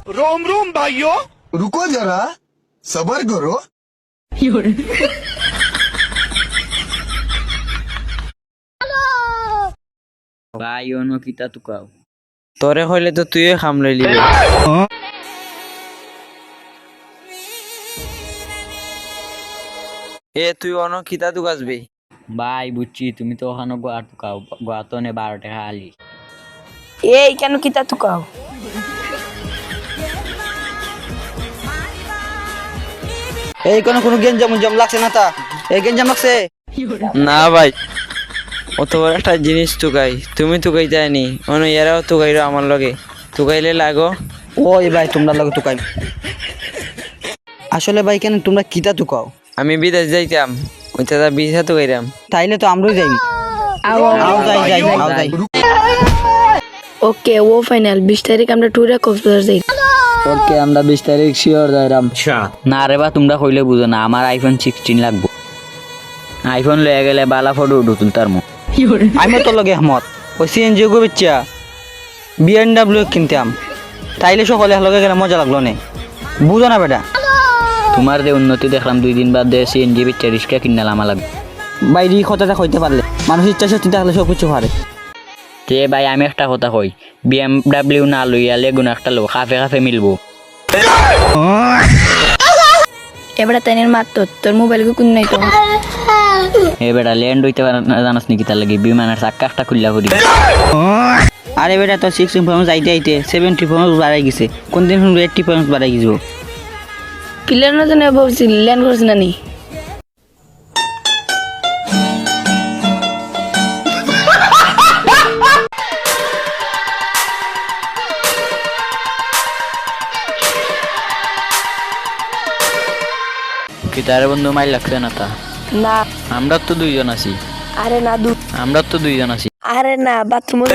रोम रोम भाइयों, रुको जरा सबर करो। ভাই অন্য কিতা তুকাও তোরে হইলে তো তুইও খামলাই লিবি এ তুই অন্য কিতা তুকাসবি ভাই বুঝছি তুমি তো ওখানে গোয়া তুকাও গোয়া তো নে 12 টাকা আলি এই কেন কিতা তুকাও এই কোনো গেঞ্জাম লাগছে না তা এই গেঞ্জাম লাগছে না ভাই অত বড় একটা জিনিস তুকাই তুমি তুকাই যায়নি অন্য এরাও তুকাইরো আমার লগে তুকাইলে লাগো ওই ভাই তোমরা লগে তুকাই আসলে ভাই কেন তোমরা কিতা তুকাও আমি বিদেশ যাইতাম ওইটা বিদেশ তুকাইরাম তাইলে তো আমরাও যাই আও যাই ওকে ও ফাইনাল 20 তারিখ আমরা ট্যুরে কক্সবাজার যাই ওকে আমরা 20 তারিখ শিওর যাইরাম না রে বা তোমরা কইলে বুঝো না আমার আইফোন 16 লাগবো আইফোন লয়ে গেলে বালা ফটো উঠু তুলতার মু আমি তো লগে হমত ওই সিএনজি গো বিচ্চা বিএমডব্লিউ কিনতাম তাইলে সকলে লগে গেলে মজা লাগলো না বুঝো না বেটা তোমার যে উন্নতি দেখলাম 2 দিন বাদ দিয়ে সিএনজি বিচ্চা রিস্কা কিনালাম লাগবে বাইরে কথাটা কইতে পারলে মানুষ ইচ্ছা শক্তি থাকলে সব কিছু পারে তে ভাই আমি একটা কথা কই বিএমডব্লিউ না লইয়া লেগুন একটা লো কাফে মিলবো এবারে তাইনের মাত্র তোর মোবাইল কো কোন নাই তো এ বেটা ল্যান্ড হইতে জানাস নি কিতা লাগি বিমানের চাক্কা একটা খুললা করি আরে বেটা তো 16 ফোন আইতে 70 ফোন বাড়াই গেছে কোন দিন 80 ফোন বাড়াই গেছে প্লেন না জানে বলছি ল্যান্ড করছ না নি কিতারে বন্ধু মাইল লাগছে না তা না আমরা তো দুইজন আছি আরে না আমরা তো দুইজন আছি আরে না বাথরুমে